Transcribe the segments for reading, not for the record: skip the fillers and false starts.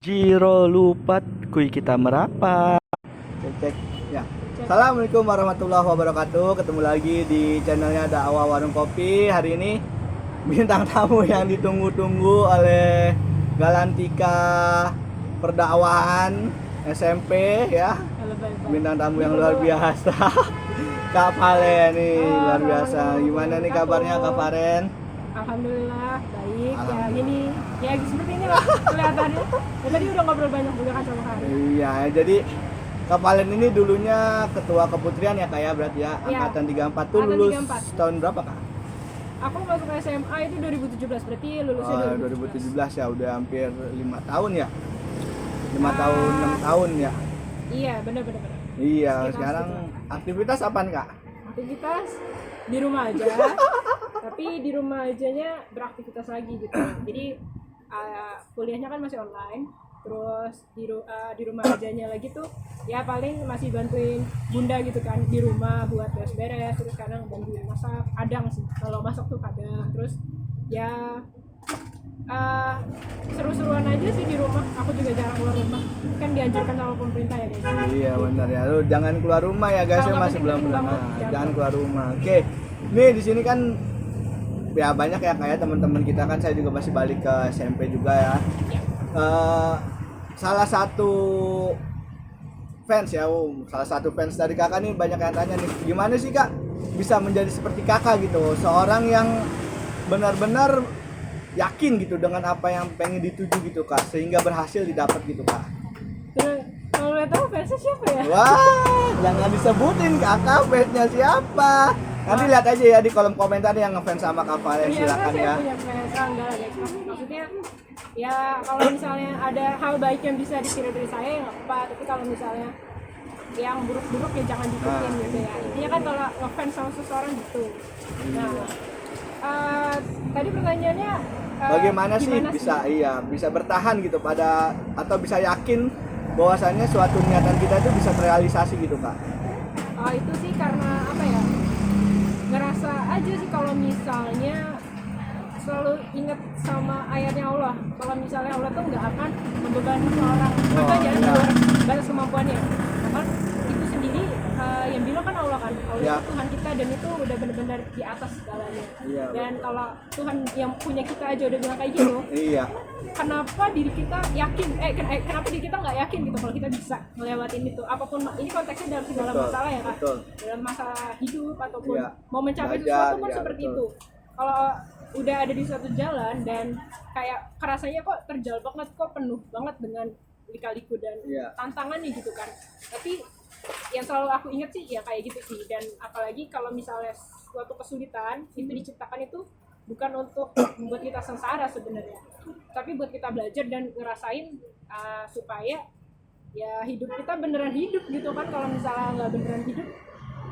Jiro lupat kui kita merapat. Cek ya. Assalamualaikum warahmatullahi wabarakatuh. Ketemu lagi di channelnya Dakwah Warung Kopi. Hari ini bintang tamu yang ditunggu-tunggu oleh Galantika Perdakwahan SMP ya. Bintang tamu yang luar biasa. Kak Valen nih luar biasa. Gimana nih kabarnya Kak Valen? Alhamdulillah baik. Ya gini ya seperti ini lah kelihatannya. Ya, tadi udah ngobrol banyak juga kan sama Kak. Iya, jadi Kak Valen ini dulunya ketua keputrian ya Kak ya, berarti ya, Ya, angkatan 34 tuh angkatan lulus 34. tahun berapa Kak? Aku masuk SMA itu 2017, berarti lulusnya 2017 ya, udah hampir 5 tahun ya. 5 tahun, 6 tahun ya. Iya, benar. Iya, Sekitar sekarang segitu. aktivitas apaan Kak? Aktivitas di rumah aja. Tapi di rumah ajanya beraktivitas lagi gitu. Jadi kuliahnya kan masih online. Terus di rumah ajanya lagi tuh ya paling masih bantuin bunda gitu kan di rumah buat beres-beres, terus kadang bantuin masak, kadang sih kalau masak tuh kadang. Terus ya seru-seruan aja sih di rumah. Aku juga jarang keluar rumah, kan dianjurkan sama pemerintah ya guys. Iya benar ya, lu jangan keluar rumah ya guys, Kalau ya nggak masih belum penting-penting pernah. banget, Jangan keluar rumah. Oke, nih di sini kan ya banyak ya kayak teman-teman kita kan, saya juga masih balik ke SMP juga ya. Ya. Salah satu fans ya, salah satu fans dari kakak nih banyak yang tanya nih, gimana sih kak bisa menjadi seperti kakak gitu, seorang yang benar-benar yakin gitu dengan apa yang pengen dituju gitu kak, sehingga berhasil didapat gitu kak. Terus kalau lihat tahu fansnya siapa ya? Wah, jangan disebutin kakak fansnya siapa. Nanti lihat aja ya di kolom komentar yang ngefans sama Kak Valen, silakan saya ya. punya fans, enggak lah guys. Maksudnya ya kalau misalnya ada hal baik yang bisa ditiru dari saya ya nggak apa, tapi kalau misalnya yang buruk-buruk ya jangan diikutin gitu ya. Intinya kan kalau ngefans sama seseorang gitu. Nah, tadi pertanyaannya Bagaimana sih gimana bisa bertahan gitu pada, atau bisa yakin bahwasannya suatu niatan kita itu bisa terrealisasi gitu kak? Itu sih karena apa ya, ngerasa aja sih kalau misalnya selalu ingat sama ayatnya Allah, kalau misalnya Allah tuh nggak akan membebani seorang hamba jangan di luar batas kemampuannya. Kan itu sendiri yang bilang kan Allah Ya. itu Tuhan kita, dan itu udah benar-benar di atas segalanya. Iya, Dan betul. kalau Tuhan yang punya kita aja udah bilang kayak gitu, Iya, kenapa diri kita yakin kenapa diri kita nggak yakin gitu kalau kita bisa ngelewatin itu, apapun ini konteksnya dalam segala Betul, masalah ya kak, betul. dalam masalah hidup ataupun Iya. mau mencapai Belajar, sesuatu pun ya, seperti betul. itu. Kalau udah ada di suatu jalan dan kayak kerasanya kok terjal banget, kok penuh banget dengan lika-liku dan Iya. tantangan nih gitu kan, tapi yang selalu aku ingat sih ya kayak gitu sih. Dan apalagi kalau misalnya suatu kesulitan itu diciptakan itu bukan untuk membuat kita sengsara sebenarnya, tapi buat kita belajar dan ngerasain supaya ya hidup kita beneran hidup gitu kan. Kalau misalnya nggak beneran hidup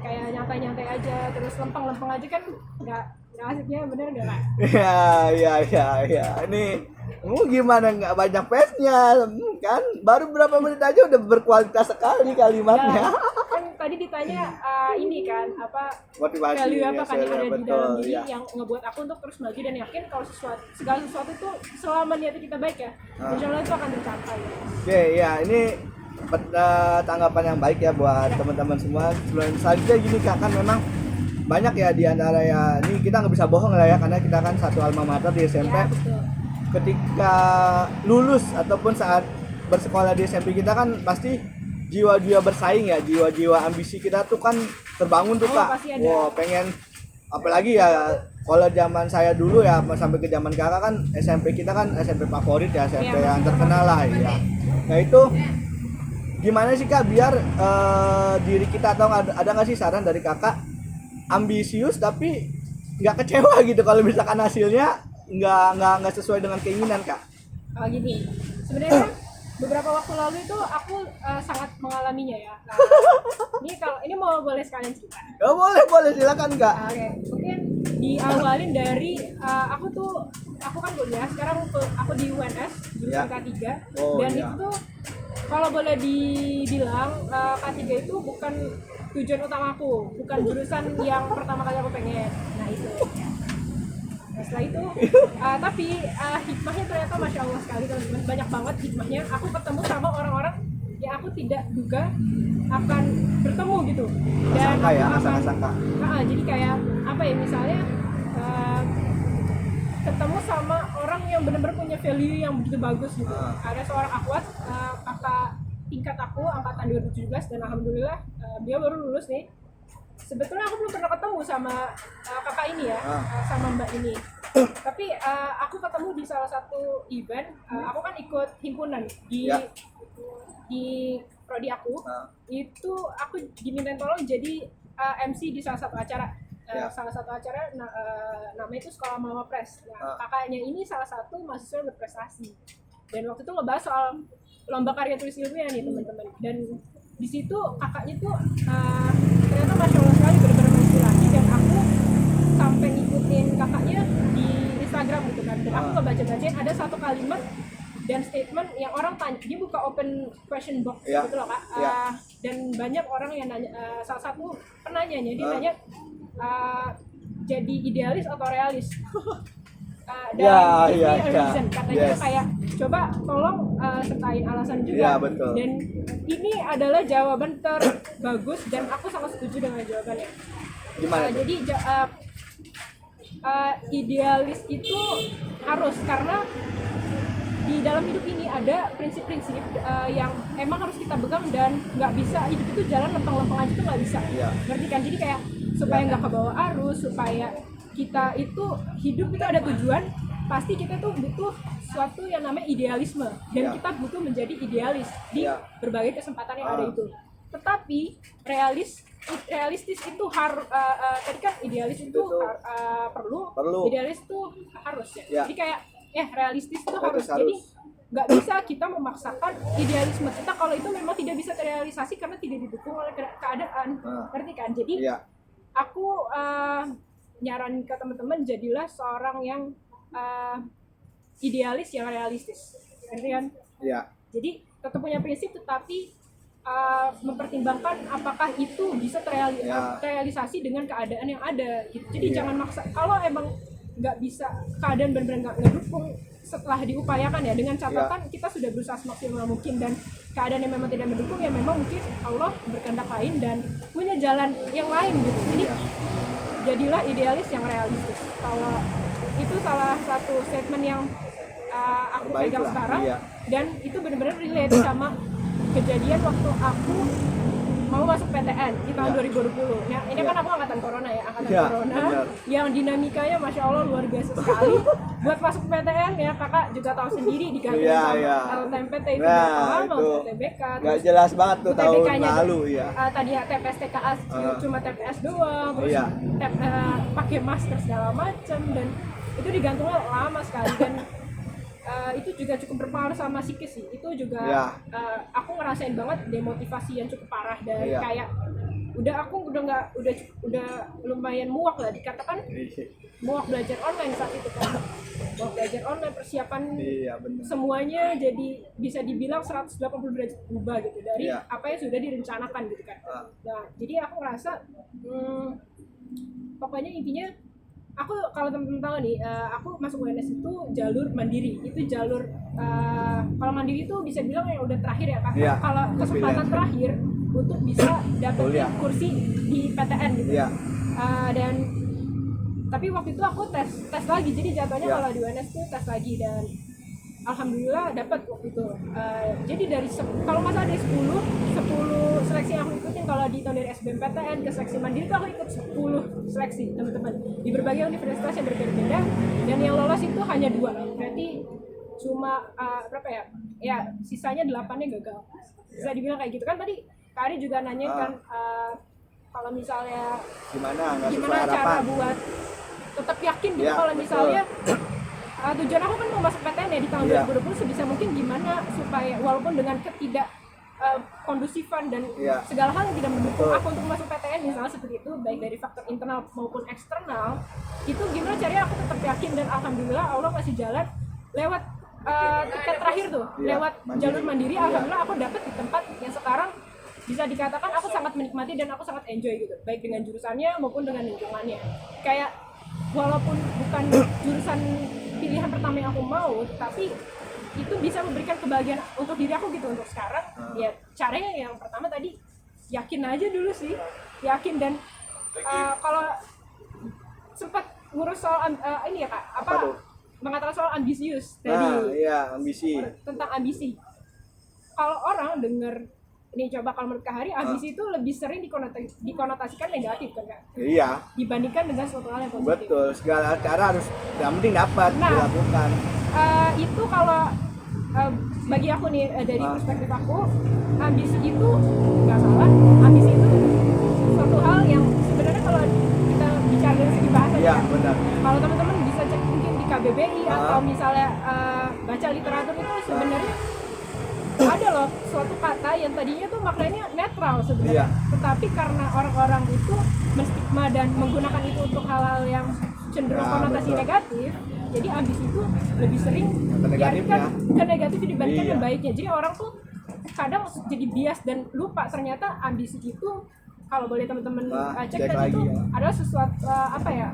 kayak nyantai-nyantai aja terus lempeng-lempeng aja kan nggak asiknya, bener nggak kak? iya. Ini gimana nggak banyak fansnya kan? Baru berapa menit aja udah berkualitas sekali kalimatnya. Ya, kan tadi ditanya ini kan apa Motivasi value apa ya, kan yang ada di betul, dalam diri ya. yang ngebuat aku untuk terus maju dan yakin kalau segala sesuatu itu selama niatnya kita baik ya, insya Allah itu akan tercapai. Oke, ya ini tanggapan yang baik ya buat teman-teman semua. Selanjutnya gini kak, kan memang banyak ya di antara ya, ini kita nggak bisa bohong lah ya, karena kita kan satu alma mater di SMP. Ya, betul. Ketika lulus ataupun saat bersekolah di SMP kita kan pasti jiwa-jiwa bersaing ya, jiwa-jiwa ambisi kita tuh kan terbangun tuh kak. Pasti ada. Wow, pengen apalagi ya, kalau zaman saya dulu ya sampai ke zaman kakak kan SMP kita kan SMP favorit ya, SMP Ya, yang terkenal lah ya. Nah itu gimana sih kak biar diri kita, atau ada nggak sih saran dari kakak ambisius tapi nggak kecewa gitu kalau misalkan hasilnya nggak sesuai dengan keinginan kak? Gini, sebenarnya beberapa waktu lalu itu aku sangat mengalaminya ya. Nah, ini mau boleh sekalian cerita. Oh, boleh silakan kak. Oke, mungkin diawalin dari aku kan kuliah sekarang aku di UNS jurusan Ya. K3. Oh, Dan ya. itu tuh kalau boleh dibilang K3 itu bukan tujuan utama aku, bukan jurusan yang pertama kali aku pengen. Nah itu Nah, setelah itu tapi hikmahnya ternyata masya Allah sekali teman-teman, banyak banget hikmahnya. Aku ketemu sama orang-orang yang aku tidak duga akan bertemu gitu, dan Sangka ya, aku akan sangka. jadi kayak apa ya, misalnya ketemu sama orang yang benar-benar punya value yang begitu bagus gitu. Ada seorang akhwat, kakak tingkat aku angkatan 2017, dan alhamdulillah dia baru lulus nih. Sebetulnya aku belum pernah ketemu sama kakak ini ya, sama mbak ini. Tapi aku ketemu di salah satu event. Aku kan ikut himpunan di prodi aku. Itu aku diminta tolong jadi MC di salah satu acara. Salah satu acara namanya itu Sekolah Mama Press. Nah, kakaknya ini salah satu mahasiswa berprestasi. Dan waktu itu ngebahas soal lomba karya tulis ilmiah nih teman-teman. Dan di situ kakaknya tuh ternyata masya Allah sekali, benar-benar menginspirasi, dan aku sampai ngikutin kakaknya di Instagram gitu kan. Dan aku ngebaca-bacain ada satu kalimat dan statement yang orang tanya, dia buka open question box gitu loh Kak. Dan banyak orang yang nanya, salah satu penanyanya dia nanya jadi idealis atau realis. Dan reason katanya kayak coba tolong sertain alasan juga. Betul. Dan ini adalah jawaban terbagus dan aku sangat setuju dengan jawabannya. Gimana? Jadi idealis itu harus, karena di dalam hidup ini ada prinsip-prinsip yang emang harus kita pegang, dan nggak bisa hidup itu jalan lempeng-lempeng aja tuh nggak bisa. Ngerti kan? Jadi kayak supaya nggak kebawa arus, supaya kita itu hidup itu ada tujuan, pasti kita tuh butuh suatu yang namanya idealisme, dan kita butuh menjadi idealis di berbagai kesempatan yang ada itu. Tetapi realistis itu harus tadi kan idealis itu perlu, idealis itu harus ya. Jadi kayak realistis itu harus. Jadi nggak bisa kita memaksakan idealisme kita kalau itu memang tidak bisa terrealisasi karena tidak didukung oleh keadaan. Ngerti kan? Jadi aku nyaran ke teman-teman, jadilah seorang yang idealis yang realistis, ngerti kan? Jadi tetap punya prinsip, tetapi mempertimbangkan apakah itu bisa terrealisasi dengan keadaan yang ada gitu. Jadi jangan maksa. Kalau emang nggak bisa, keadaan benar-benar nggak mendukung, setelah diupayakan ya, dengan catatan kita sudah berusaha semaksimal mungkin, dan keadaan yang memang tidak mendukung ya memang mungkin Allah berkehendak lain dan punya jalan yang lain gitu. Jadi jadilah idealis yang realistis. Kalau itu salah satu statement yang aku pegang sekarang, dan itu benar-benar relate sama kejadian waktu aku mau masuk PTN di tahun 2020. Nah, ini kan aku angkatan corona ya, corona yang dinamikanya masya Allah luar biasa sekali. Buat masuk PTN ya, kakak juga tahu sendiri, diganggu sama LTMPT itu berapa lama, UTBK. Gak jelas banget tuh tahun lalu tadi TPS TKA cuma TPS doang, terus pakai masker segala macam, dan itu digantungnya lama sekali, dan itu juga cukup berpengaruh sama psikis sih. Itu juga aku ngerasain banget demotivasi yang cukup parah, dan kayak udah lumayan muak lah, dikatakan muak belajar online saat itu kan. Muak belajar online, persiapan semuanya jadi bisa dibilang 180 derajat berubah gitu dari apa yang sudah direncanakan gitu kan. Nah, jadi aku ngerasa pokoknya intinya, aku kalau teman-teman tahu nih, aku masuk UNS itu jalur mandiri. Itu jalur kalau mandiri itu bisa bilang yang udah terakhir ya Kak. Kalau kesempatan terakhir untuk bisa dapetin kursi di PTN gitu. Dan tapi waktu itu aku tes lagi, jadi jatuhnya kalau di UNS itu tes lagi, dan alhamdulillah dapat waktu itu. Jadi dari kalau nggak salah dari 10 seleksi yang aku ikutin, kalau dihitung dari SBMPTN ke seleksi mandiri itu aku ikut 10 seleksi teman-teman di berbagai universitas yang berbeda-beda, dan yang lolos itu hanya 2, berarti cuma berapa ya? Ya sisanya 8-nya gagal. Bisa dibilang kayak gitu kan. Tadi Kak Ari juga nanyain kan kalau misalnya gimana cara buat tetap yakin gitu kalau misalnya tujuan aku kan mau masuk PTN ya di tahun 2020, sebisa mungkin gimana supaya walaupun dengan ketidak kondusifan dan segala hal yang tidak mendukung aku untuk masuk PTN misalnya seperti itu, baik dari faktor internal maupun eksternal, itu gimana caranya aku tetap yakin, dan alhamdulillah Allah masih jalan lewat tiket terakhir tuh, lewat jalur mandiri. Alhamdulillah aku dapat di tempat yang sekarang bisa dikatakan aku sangat menikmati dan aku sangat enjoy gitu, baik dengan jurusannya maupun dengan lingkungannya. Kayak walaupun bukan jurusan pilihan pertama yang aku mau, tapi itu bisa memberikan kebahagiaan untuk diri aku gitu untuk sekarang. Ya caranya yang pertama tadi yakin aja dulu sih, yakin. Dan kalau sempat ngurus soal ini ya Kak, Apa tuh? mengatakan soal ambisius Nah, tadi, iya, ambisi. tentang ambisi. Kalau orang dengar ini, coba kalau menurut Kak Hari, ambisi itu lebih sering dikonotasikan negatif kan Kak, Iya, dibandingkan dengan suatu hal yang positif. betul. Segala cara harus yang penting dapat Nah, dilakukan. Itu kalau bagi aku nih, dari perspektif aku, ambisi itu nggak salah. Ambisi itu suatu hal yang sebenarnya kalau kita bicara dari segi bahasa, Iya, ya, benar. kalau teman-teman bisa cek mungkin di KBBI atau misalnya baca literatur, itu sebenarnya ada loh suatu kata yang tadinya tuh maknanya netral sebenarnya, Iya. tetapi karena orang-orang itu menstigma dan menggunakan itu untuk hal-hal yang cenderung Ya, konotasi betul. negatif, jadi ambisi itu lebih sering Ke negatifnya. ke negatif dibandingkan Iya. yang baiknya. Jadi orang tuh kadang jadi bias dan lupa ternyata ambisi itu, kalau boleh teman-teman cek cek kan, lagi, itu ya. adalah sesuatu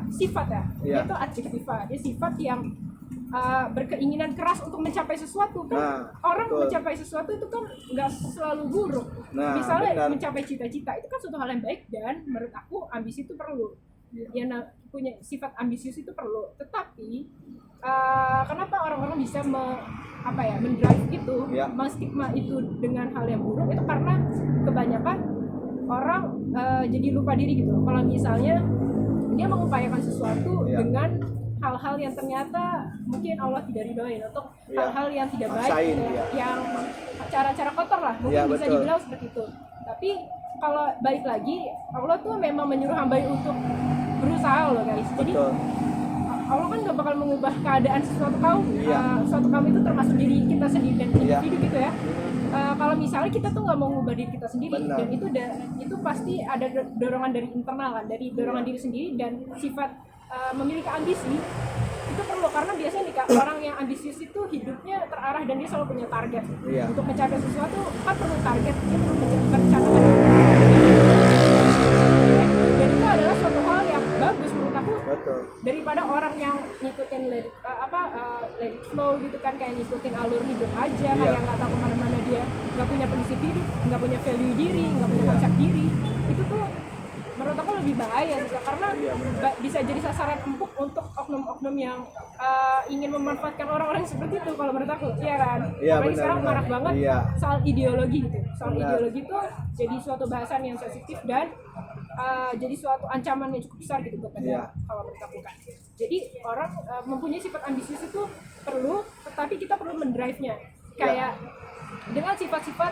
sifat ya. Iya. Itu adjektiva, dia sifat yang berkeinginan keras untuk mencapai sesuatu kan. Nah, Orang betul. mencapai sesuatu itu kan nggak selalu buruk. Nah, Misalnya benar. mencapai cita-cita itu kan suatu hal yang baik, dan menurut aku ambisi itu perlu. Iya. Punya sifat ambisius itu perlu. Tetapi kenapa orang-orang bisa mendrive itu, Iya. menstigma itu dengan hal yang buruk, itu karena kebanyakan orang jadi lupa diri gitu. Kalau misalnya dia mengupayakan sesuatu Iya. dengan hal-hal yang ternyata mungkin Allah tidak ridhoin, atau Iya. hal-hal yang tidak baik Maksain, gitu, iya. yang cara-cara kotor lah mungkin Iya, bisa betul. dibilang seperti itu. Tapi kalau balik lagi, Allah tuh memang menyuruh hamba untuk berusaha loh guys. Jadi Betul. Allah kan gak bakal mengubah keadaan suatu kaum. Iya. Suatu kaum itu termasuk diri kita sendiri dan Iya. individu gitu ya. Kalau misalnya kita tuh nggak mau mengubah diri kita sendiri, Benar. dan itu pasti ada dorongan dari internal kan, dari dorongan diri sendiri, dan sifat memiliki ambisi itu perlu. Karena biasanya nih Kak, orang yang ambisius itu hidupnya terarah dan dia selalu punya target. Iya. Untuk mencapai sesuatu kan perlu target, dia perlu merencanakan. Dan itu adalah suatu hal yang bagus menurut aku, Betul. daripada orang yang ngikutin let it flow gitu kan, kayak ngikutin alur hidup aja, Iya. kayak nggak tahu kemana-mana, dia nggak punya prinsip diri, nggak punya value diri, nggak punya konsep diri. Itu tuh menurut aku lebih bahaya juga, karena bisa jadi sasaran empuk untuk oknum-oknum yang ingin memanfaatkan orang-orang seperti itu, kalau menurut aku. Iya kan? Iya, Apalagi benar, sekarang benar. marak banget Iya. soal ideologi gitu. Soal Benar. ideologi itu jadi suatu bahasan yang sensitif, dan jadi suatu ancaman yang cukup besar gitu buat negara, kalau menurut aku kan. Jadi orang mempunyai sifat ambisius itu perlu, tetapi kita perlu mendrive-nya kayak dengan sifat-sifat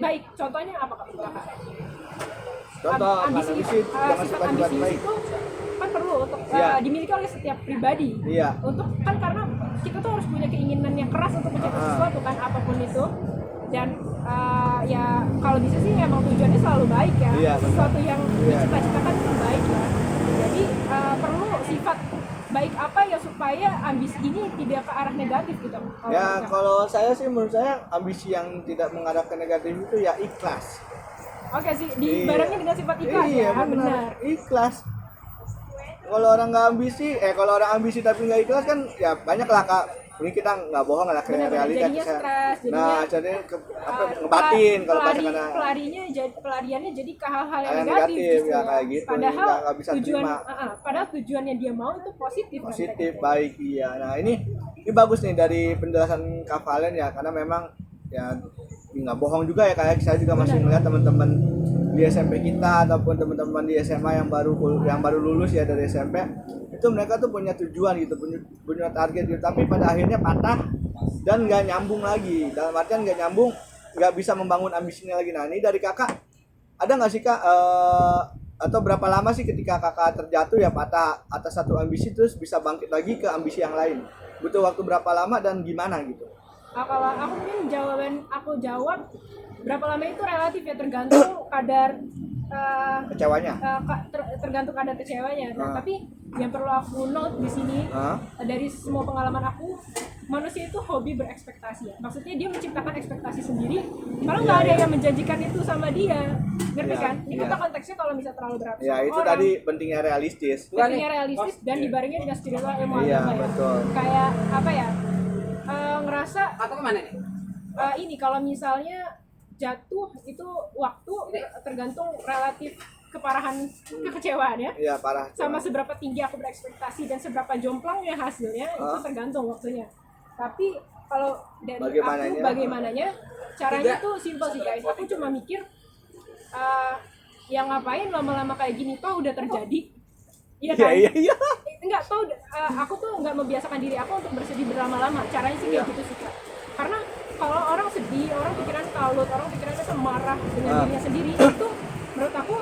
baik. Contohnya apa Kak? Contoh, ambisi, ambisi dengan sifat sifat-sifat ambisius baik. itu kan perlu untuk Iya. dimiliki oleh setiap pribadi. Iya. Untuk kan, karena kita tuh harus punya keinginan yang keras untuk mencapai sesuatu kan, apapun itu. Dan ya kalau bisa sih emang tujuannya selalu baik ya. Iya, benar. Sesuatu yang Iya. dicita-citakan itu baik ya. Jadi perlu sifat baik apa ya supaya ambisi ini tidak ke arah negatif gitu. Ya, kalau saya sih, menurut saya ambisi yang tidak mengarah ke negatif itu ya ikhlas. Oke sih, dibarengin dengan sifat ikhlas Iya, ya, benar. Ikhlas. Kalau orang nggak ambisi, kalau orang ambisi tapi nggak ikhlas kan ya banyak lah Kak. Ini kita nggak bohong lah, kayak Benar-benar, realita jadinya bisa. stres, Nah, jadinya, jadi ngebatin kalau bahasa karena pelariannya jadi ke hal-hal yang Hal yang negatif, negatif, justru. ya, kayak gitu. Padahal Nggak bisa tujuan terima. padahal tujuan yang dia mau itu positif kan, positif, mereka. baik, iya. Nah, ini bagus nih dari penjelasan Kak Valen ya, karena memang ya nggak bohong juga ya, kayak saya juga masih melihat teman-teman di SMP kita ataupun teman-teman di SMA yang baru lulus ya dari SMP, itu mereka tuh punya tujuan gitu, punya target gitu, tapi pada akhirnya patah dan nggak nyambung lagi. Dalam artian nggak nyambung, nggak bisa membangun ambisinya lagi. Nah, ini dari Kakak ada nggak sih Kak, atau berapa lama sih ketika Kakak terjatuh ya, patah atas satu ambisi terus bisa bangkit lagi ke ambisi yang lain? Butuh waktu berapa lama dan gimana gitu? Kalau aku mungkin jawab berapa lama itu relatif ya, tergantung kadar Kecewanya? tergantung kadar kecewanya. Nah, tapi yang perlu aku note di sini, dari semua pengalaman aku, manusia itu hobi berekspektasi ya. Maksudnya dia menciptakan ekspektasi sendiri, malah nggak ada yang menjanjikan itu sama dia. ngerti Iya, kan? Ini kita iya. konteksnya kalau bisa terlalu berat Ya sama itu orang, tadi pentingnya realistis. pentingnya realistis dan dibarengi dengan spiritual ilmu Iya, agama ya. betul. Kayak apa ya? Ngerasa Atau kemana nih? ini kalau misalnya jatuh itu waktu tergantung relatif keparahan kekecewaan ya. Iya, parah. Sama seberapa tinggi aku berekspektasi dan seberapa jomplangnya hasilnya itu tergantung waktunya. Tapi kalau dari Bagaimananya? aku bagaimananya caranya tuh simpel sih guys. Aku cuma mikir yang ngapain lama-lama kayak gini toh udah terjadi. Iya kan? Iya. Enggak tahu aku tuh nggak membiasakan diri aku untuk bersedih berlama-lama. Caranya sih kayak gitu sih Kak. Karena kalau orang sedih, orang pikiran kalut, orang pikirannya tuh marah dengan dirinya sendiri, itu menurut aku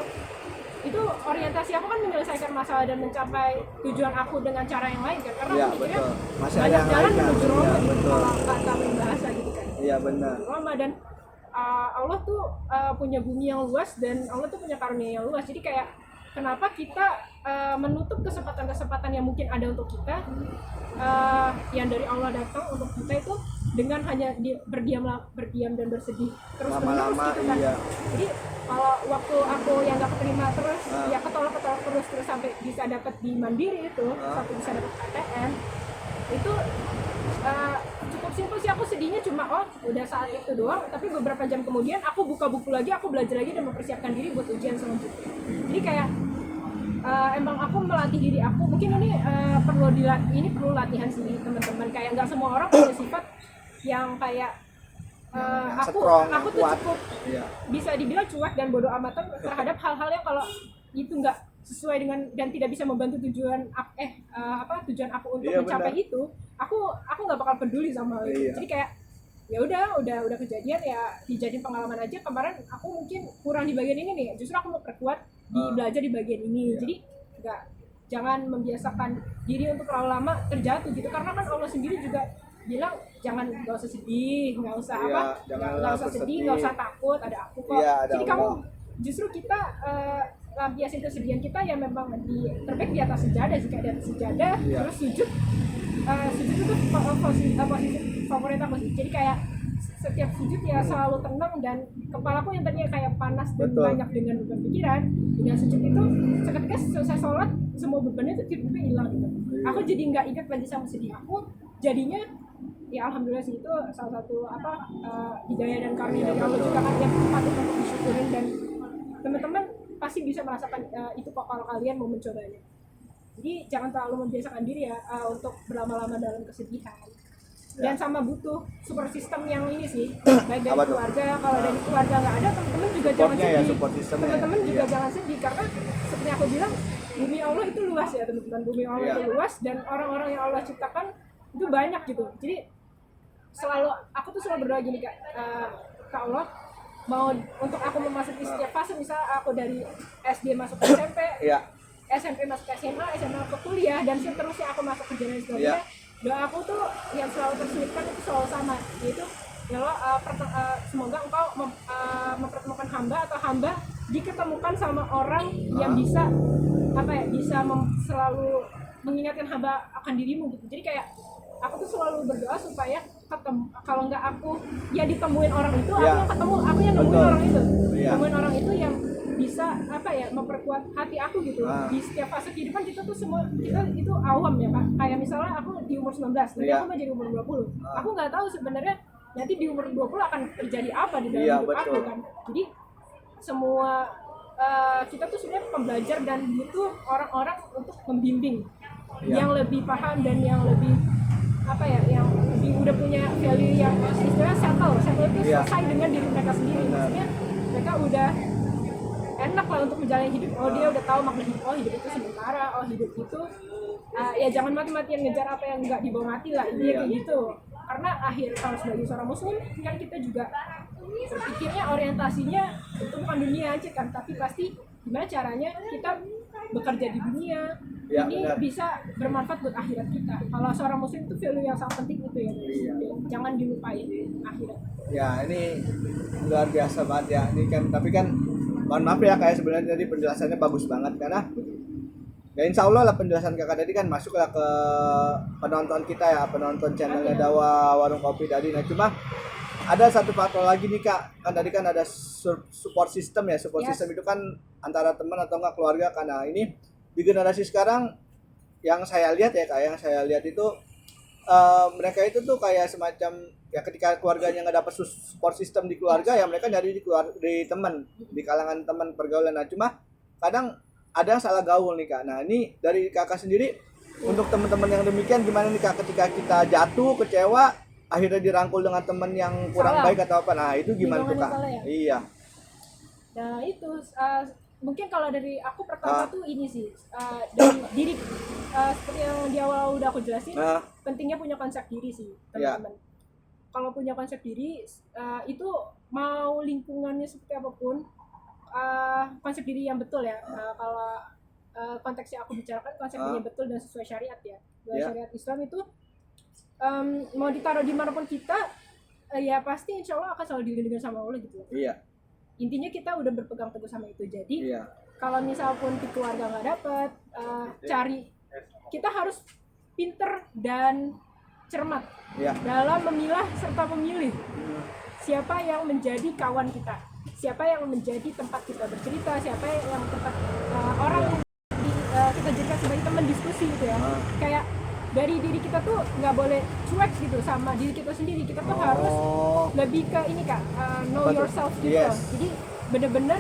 itu orientasi aku kan menyelesaikan masalah dan mencapai tujuan aku dengan cara yang lain kan, karena Iya, aku mikirnya betul. Masih ada banyak yang jalan lain kan? menuju Roma Iya, gitu betul. kalau kata bahasa gitu kan, Iya, benar. Roma. Dan Allah tuh punya bumi yang luas dan Allah tuh punya karunia yang luas, jadi kayak kenapa kita menutup kesempatan-kesempatan yang mungkin ada untuk kita, yang dari Allah datang untuk kita itu dengan hanya berdiam dan bersedih terus Lama-lama, gitu kan. iya. Jadi kalau waktu aku yang gak keterima terus ya ketolak terus sampai bisa dapat di Mandiri itu sampai bisa dapat KTN itu cukup simpel sih. Aku sedihnya cuma udah saat itu doang, tapi beberapa jam kemudian aku buka buku lagi, aku belajar lagi dan mempersiapkan diri buat ujian selanjutnya. Jadi kayak emang aku melatih diri aku, mungkin ini perlu latihan sih teman-teman. Kayak nggak semua orang punya sifat yang kayak aku strong, tuh kuat. cukup Iya. bisa dibilang cuek dan bodoh amatan terhadap hal-hal yang kalau itu nggak sesuai dengan dan tidak bisa membantu tujuan tujuan aku untuk Iya, mencapai benar. itu, aku nggak bakal peduli sama hal itu. Iya. Jadi kayak ya udah kejadian ya dijadiin pengalaman aja. Kemarin aku mungkin kurang di bagian ini nih, justru aku mau perkuat belajar di bagian ini. Iya. Jadi jangan membiasakan diri untuk terlalu lama terjatuh gitu, karena kan Allah sendiri juga bilang nggak usah sedih, nggak usah Iya, nggak usah sedih, nggak usah takut, ada aku kok. Iya, ada Jadi Allah. kamu justru kita lampiasin kesedihan kita yang memang terbaik di atas sejadah sih, kayak di atas sejadah. Iya. Terus sujud itu posisi favorit aku sih. Jadi kayak setiap sujud ya selalu tenang dan kepalaku yang tadinya kayak panas dan Betul. banyak dengan beban pikiran, dengan sujud itu seketika selesai sholat semua bebannya itu tiba-tiba hilang gitu. Iya. Aku jadi nggak ingat lagi sama sedih aku, jadinya ya alhamdulillah sih itu salah satu hidayah dan karunia dari Allah juga kan yang patut untuk disyukurin, dan teman-teman pasti bisa merasakan itu kok kalau kalian mau mencobanya. Jadi jangan terlalu membiasakan diri ya untuk berlama-lama dalam kesedihan. Dan sama butuh support system yang ini sih, baik dari Apa tuh? keluarga. Kalau dari keluarga nggak ada, teman-teman juga jangan Supportnya ya, sedih. support systemnya. Teman-teman juga Iya. jangan sedih, karena seperti aku bilang bumi Allah itu luas ya teman-teman. Bumi Allah Iya. itu luas dan orang-orang yang Allah ciptakan itu banyak gitu. Jadi aku tuh selalu berdoa gini Kak, ke Allah, mau untuk aku memasuki setiap fase, misal aku dari SD masuk ke SMP, Iya. SMP masuk ke SMA, SMA ke kuliah, dan seterusnya aku masuk ke jenjang selanjutnya. Iya. Doa aku tuh yang selalu terselipkan itu selalu sama, yaitu ya Allah, semoga engkau mempertemukan hamba atau hamba diketemukan sama orang yang bisa selalu mengingatkan hamba akan dirimu gitu. Jadi kayak aku tuh selalu berdoa supaya kalau nggak aku ya ditemuin orang itu, Iya. aku yang nemuin Betul. orang itu, Iya. nemuin orang itu yang bisa memperkuat hati aku gitu. Di setiap fase kehidupan kita itu awam ya Kak. Kayak misalnya aku di umur 19, nanti Iya. aku mau jadi umur 20. Aku nggak tahu sebenarnya nanti di umur 20 akan terjadi apa di dalam Iya, hidup aku betul. kan. Jadi semua kita tuh sebenarnya pembelajar dan butuh orang-orang untuk membimbing Iya. yang lebih paham dan yang lebih yang lebih udah punya value yang istilahnya settle itu Iya. selesai dengan diri mereka sendiri. Benar. Maksudnya mereka udah enak lah untuk menjalani hidup. Dia udah tahu makna hidup. Hidup itu sementara. Hidup itu ya jangan mati-matian ngejar apa yang nggak dibawa mati lah. Intinya kayak gitu. Karena kalau sebagai seorang muslim kan kita juga berpikirnya orientasinya itu bukan dunia aja kan, tapi pasti gimana caranya kita bekerja di dunia Ya, ini benar. bisa bermanfaat buat akhirat kita. Kalau seorang muslim itu value yang sangat penting itu ya. Iya. Jangan dilupain akhirat. Ya, ini luar biasa banget ya. Ini kan, tapi kan mohon maaf ya, kayak sebenarnya tadi penjelasannya bagus banget, karena ya insya Allah lah penjelasan kakak tadi kan masuklah ke penonton kita ya, penonton channelnya Dawa Warung Kopi tadi. Nah cuma ada satu faktor lagi nih kak, kan tadi kan ada support system ya, support Yes. system itu kan antara teman atau enggak keluarga. Karena ini di generasi sekarang yang saya lihat ya kak, yang saya lihat itu mereka itu tuh kayak semacam ya, ketika keluarganya nggak dapat support system di keluarga ya mereka nyari di teman, di kalangan teman pergaulan. Nah cuma kadang ada yang salah gaul nih kak. Nah ini dari kakak sendiri untuk teman-teman yang demikian gimana nih kak, ketika kita jatuh kecewa akhirnya dirangkul dengan teman yang kurang Salah. baik atau apa, nah itu gimana tuh Lingkungan kak? yang salah ya? Iya. Nah itu mungkin kalau dari aku pertama tuh ini sih dari diri seperti yang di awal udah aku jelasin, Nah pentingnya punya konsep diri sih Ya. teman-teman. Kalau punya konsep diri itu mau lingkungannya seperti apapun, konsep diri yang betul ya. Kalau konteksnya aku bicarakan konsep diri yang betul dan sesuai syariat ya. Dalam Ya. syariat Islam itu mau ditaruh dimanapun kita, ya pasti insya Allah akan selalu dilindungi sama Allah gitu. Iya. Intinya kita udah berpegang teguh sama itu. Jadi Iya. kalau misal pun di keluarga nggak dapet, cari, kita harus pinter dan cermat Iya. dalam memilah serta memilih siapa yang menjadi kawan kita, siapa yang menjadi tempat kita bercerita, siapa yang tempat orang yang kita jadikan sebagai teman diskusi gitu ya. Kayak dari diri kita tuh nggak boleh cuek gitu sama diri kita sendiri. Kita tuh harus lebih ke ini kak, know Betul. yourself gitu. Yes. Jadi bener-bener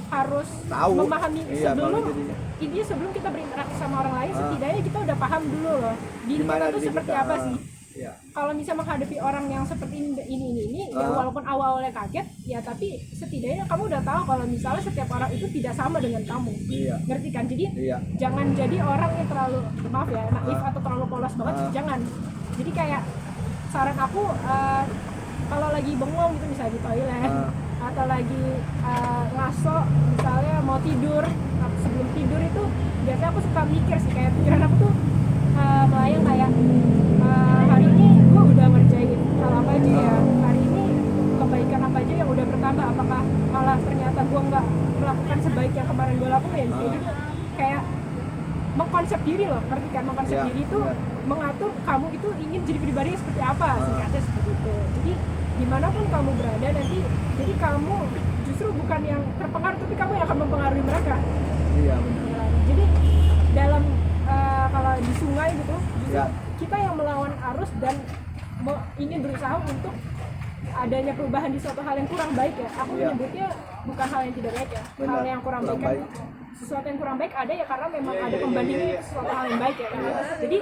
harus Tahu. memahami Iya, sebelum memahami dirinya. intinya sebelum kita berinteraksi sama orang lain, setidaknya kita udah paham dulu loh diri Gimana kita tuh diri seperti kita? apa sih. Iya. Kalau bisa menghadapi orang yang seperti ini ya walaupun awal-awalnya kaget ya, tapi setidaknya kamu udah tahu kalau misalnya setiap orang itu tidak sama dengan kamu. Iya. Ngerti kan? Jadi Iya. jangan jadi orang yang terlalu, maaf ya, naif atau terlalu polos banget, jangan. Jadi kayak saran aku kalau lagi bengong gitu misalnya di toilet atau lagi ngaso misalnya mau tidur, sebelum tidur itu biasanya aku suka mikir sih, kayak pikiran aku tuh melayang kayak hari ini gue udah ngerjain hal apa aja ya, hari ini kebaikan apa aja yang udah bertambah, apakah malah ternyata gue nggak melakukan sebaik yang kemarin gue lakuin. Kayak gitu, kayak mengkonsep diri loh, ngerti kan? Mengkonsep Ya, diri itu benar. mengatur kamu itu ingin jadi pribadi seperti apa, singkatnya seperti itu. Jadi dimanapun kamu berada nanti, jadi kamu justru bukan yang terpengaruh, tapi kamu yang akan mempengaruhi mereka. Iya benar. Ya, jadi dalam kalau di sungai gitu, justru Ya. kita yang melawan arus dan ingin berusaha untuk adanya perubahan di suatu hal yang kurang baik ya. Aku Ya. menyebutnya bukan hal yang tidak baik ya. Benar, Hal yang kurang baik kan, sesuatu yang kurang baik ada ya karena memang ada pembandingnya sesuatu hal yang baik ya. Jadi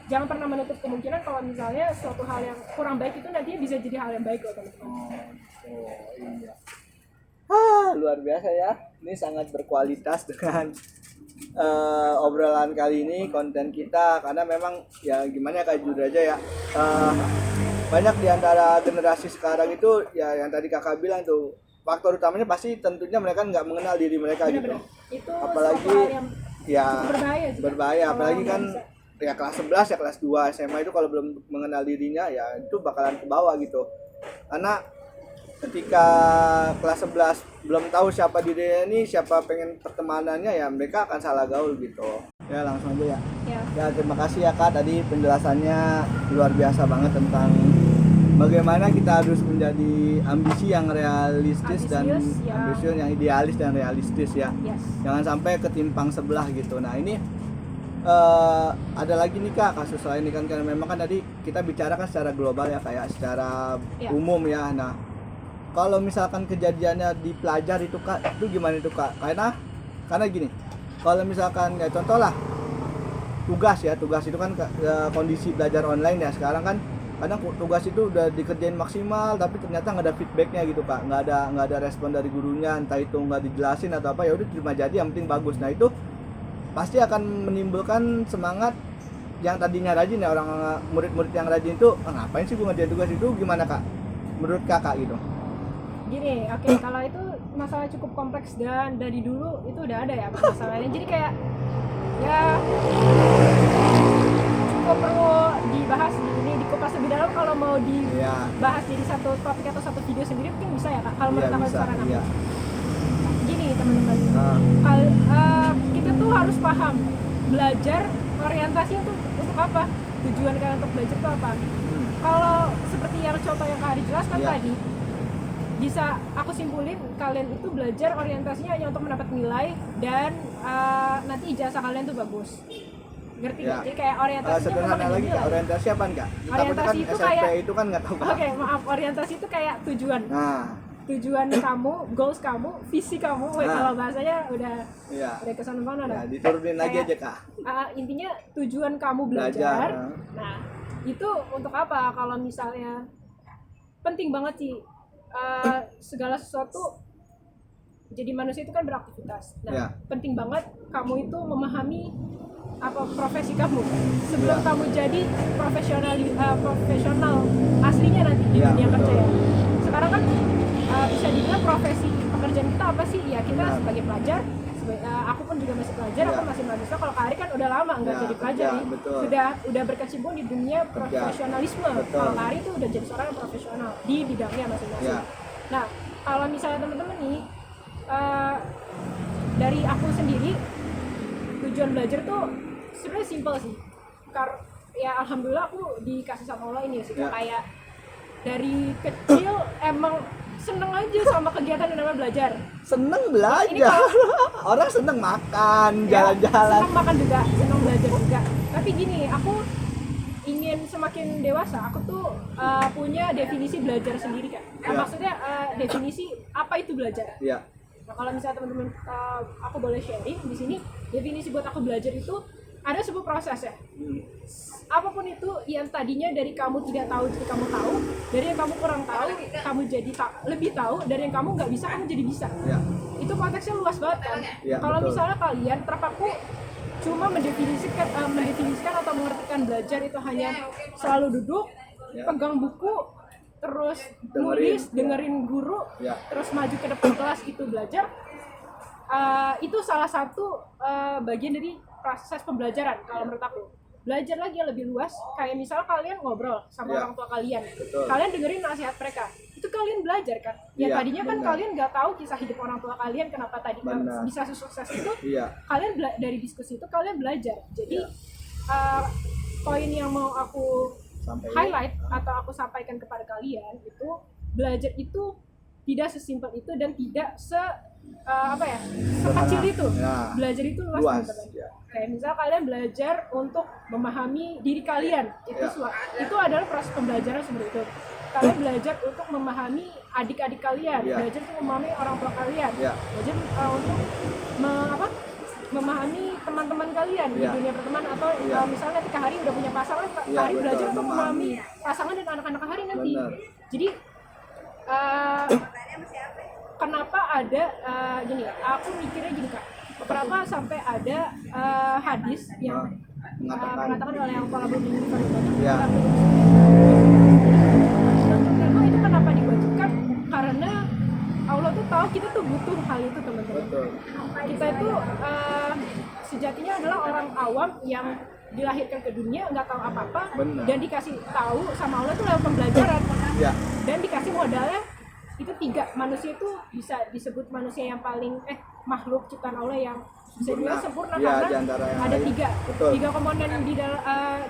jangan pernah menutup kemungkinan kalau misalnya suatu hal yang kurang baik itu nantinya bisa jadi hal yang baik loh teman-teman. Iya. Luar biasa ya. Ini sangat berkualitas dengan obrolan kali ini, konten kita, karena memang ya gimana ya, kayak jujur aja ya, banyak di antara generasi sekarang itu ya yang tadi kakak bilang tuh, faktor utamanya pasti tentunya mereka nggak mengenal diri mereka gitu. Benar-benar. Itu Apalagi suatu hal yang ya cukup berbahaya juga. berbahaya, Kalau apalagi nggak kan bisa. ya kelas 11 ya kelas 2 SMA itu kalau belum mengenal dirinya ya itu bakalan ke bawah gitu. Karena ketika kelas 11 belum tahu siapa dirinya ini, siapa pengen pertemanannya, ya mereka akan salah gaul gitu. Ya langsung aja ya. Ya. Ya terima kasih ya Kak, tadi penjelasannya luar biasa banget tentang bagaimana kita harus menjadi ambisi yang realistis dan Ambisius, ya. ambisius yang idealis dan realistis ya. Yes. Jangan sampai ketimpang sebelah gitu. Nah ini ada lagi nih Kak kasus lain nih kan, karena memang kan tadi kita bicarakan secara global ya, kayak secara Ya. umum ya. Nah kalau misalkan kejadiannya di pelajar itu Kak, itu gimana itu Kak? Karena gini, kalau misalkan ya contoh lah tugas itu kan kondisi belajar online ya sekarang kan, kadang tugas itu udah dikerjain maksimal tapi ternyata nggak ada feedbacknya gitu Kak, nggak ada respon dari gurunya, entah itu nggak dijelasin atau apa, ya udah terima jadi yang penting bagus. Nah itu pasti akan menimbulkan semangat yang tadinya rajin ya, orang murid-murid yang rajin itu ngapain sih gue ngerjain tugas itu, gimana Kak menurut Kakak gitu? Gini, oke, kalau itu masalah cukup kompleks dan dari dulu itu udah ada ya masalahnya. Jadi kayak ya cukup perlu dibahas ini, dikupas lebih dalam. Kalau mau dibahas jadi satu topik atau satu video sendiri mungkin bisa ya Kak, kalau menurut aku Bisa, saran aku. iya. Gini teman-teman, kita tuh harus paham belajar orientasi untuk apa, tujuan kalian untuk belajar itu apa. kalau seperti yang contoh yang Kak Ari jelaskan Iya. tadi, bisa aku simpulin kalian itu belajar orientasinya hanya untuk mendapat nilai dan nanti ijazah kalian tuh bagus. Ngerti Ya. nggak? Jadi kayak orientasinya memang Sederhana hanya lagi Kak, nilai. orientasi apa Kak? Kita Orientasi kan itu SMP kayak- itu kan nggak tahu Kak. Oke, maaf, orientasi itu kayak tujuan. Nah, Tujuan kamu, goals kamu, visi kamu. Weh, Nah. kalau bahasanya udah iya. kesana-sana Ya, dah. diturunin lagi Kayak, aja Kak. Intinya tujuan kamu Belajar. belajar. Nah, itu untuk apa? Kalau misalnya penting banget sih segala sesuatu, jadi manusia itu kan beraktivitas. Nah, Ya. penting banget kamu itu memahami apa profesi kamu sebelum Ya. kamu jadi profesional aslinya nanti di Ya, dunia betul. kerja ya. Sekarang kan bisa dibilang profesi pekerjaan kita apa sih? Ya kita Benar. sebagai pelajar, aku pun juga masih pelajar, Ya. aku masih mahasiswa. Kalau Kak Ari kan udah lama nggak Ya, jadi pelajar kerja, nih, betul. sudah berkecimpung di dunia profesionalisme. Betul. Kalau Kak Ari itu udah jadi seorang yang profesional di bidangnya masing-masing. Ya. Nah, kalau misalnya teman-teman nih dari aku sendiri, tujuan belajar tuh sebenarnya simpel sih. Ya alhamdulillah aku dikasih sama Allah ini sih, Ya. kayak dari kecil emang seneng aja sama kegiatan yang namanya belajar. Seneng Ini belajar. Orang seneng makan, jalan-jalan. Seneng makan juga, seneng belajar juga. Tapi gini, aku ingin semakin dewasa, aku tuh punya definisi belajar sendiri kan. Ya. Maksudnya definisi apa itu belajar. Iya. Nah, kalau misalnya teman-teman aku boleh sharing di sini, definisi buat aku belajar itu ada sebuah proses ya. Apapun itu yang tadinya dari kamu tidak tahu jadi kamu tahu, dari yang kamu kurang tahu kamu jadi lebih tahu, dari yang kamu nggak bisa kamu jadi bisa. Iya. Itu konteksnya luas banget kan. Ya, Kalau betul. misalnya kalian terpaku cuma mendefinisikan atau mengertikan belajar itu hanya selalu duduk, Ya. pegang buku, terus Dengerin. nulis, dengerin guru, Ya. terus maju ke depan kelas itu belajar, itu salah satu bagian dari proses pembelajaran kalau menurut aku. Belajar lagi yang lebih luas, kayak misalnya kalian ngobrol sama Ya. orang tua kalian, Betul. kalian dengerin nasihat mereka, itu kalian belajar kan. Ya Iya, tadinya kan benar. kalian nggak tahu kisah hidup orang tua kalian, kenapa tadi Benar. bisa sukses itu, Iya. kalian dari diskusi itu kalian belajar. Jadi Iya. poin yang mau aku Sampai highlight atau aku sampaikan kepada kalian itu, belajar itu tidak sesimpel itu dan tidak sekecil itu. Ya. Belajar itu luas, Luas, teman-teman. ya. Kayak misal kalian belajar untuk memahami diri kalian, itu Ya. itu adalah proses pembelajaran seperti itu. Kalian belajar untuk memahami adik-adik kalian, Ya. belajar untuk memahami orang tua kalian, Ya. belajar untuk memahami teman-teman kalian di Ya. dunia pertemanan, atau Ya. misalnya ketika Hari udah punya pasangan, Ya, Hari betul, belajar untuk memahami memahami pasangan dan anak-anak Hari nanti. Benar. Jadi kenapa ada gini ya, aku mikirnya gini Kak, kenapa sampai ada hadis yang mengatakan oleh yang pola bumi Ya. memang itu kenapa diwajibkan, karena Allah tuh tahu kita tuh butuh hal itu, teman-teman. Betul. Kita itu sejatinya adalah orang awam yang dilahirkan ke dunia nggak tahu apa-apa, Benar. dan dikasih tahu sama Allah tuh lewat pembelajaran, Ya. dan dikasih modalnya itu 3. Manusia itu bisa disebut manusia yang paling makhluk ciptaan Allah yang bisa dibilang sempurna, Ya, karena diantara yang ada lain. 3 Betul. 3 komponen di dalam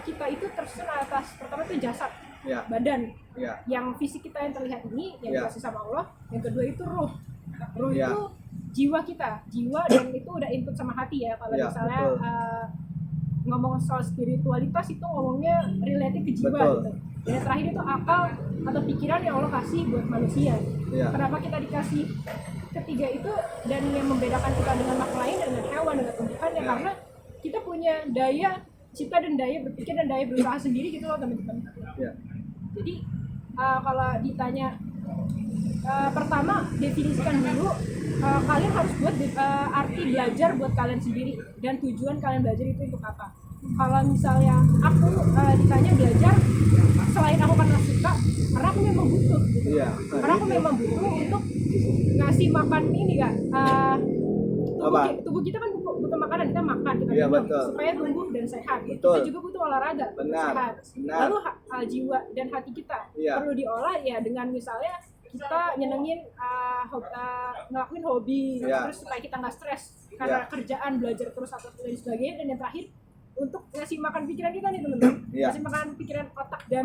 kita itu tersusun atas, pertama itu jasad, Ya. badan, Ya. yang fisik kita yang terlihat ini yang Ya. dikasih sama Allah. Yang kedua itu ruh Ya. itu jiwa kita, dan itu udah input sama hati ya. Kalau Ya, misalnya betul. ngomong soal spiritualitas itu ngomongnya related ke jiwa Betul. gitu. Dan yang terakhir itu akal atau pikiran yang Allah kasih buat manusia. Ya. Kenapa kita dikasih ketiga itu, dan yang membedakan kita dengan makhluk lain, dengan hewan, dengan tumbuhan ya, Ya. karena kita punya daya cipta dan daya berpikir dan daya berusaha sendiri gitu loh, teman-teman. Ya. Jadi kalau ditanya pertama, definisikan dulu kalian harus buat arti belajar buat kalian sendiri, dan tujuan kalian belajar itu untuk apa. Kalau misalnya aku ditanya belajar, selain aku karena suka, karena aku memang butuh gitu. Iya. Karena aku memang butuh untuk ngasih makan ini Kak, Apa? tubuh kita kan butuh makanan, kita makan, kita Iya, minum betul. supaya tumbuh dan sehat. Betul. Kita juga butuh olahraga untuk Benar, sehat. benar. Lalu jiwa dan hati kita Iya. perlu diolah ya dengan misalnya kita nyenengin ngelakuin hobi, Iya. terus supaya kita nggak stres karena Iya. kerjaan, belajar terus atau lain sebagainya. Dan yang terakhir, untuk ngasih makan pikiran kita nih teman-teman, Iya. ngasih makan pikiran otak dan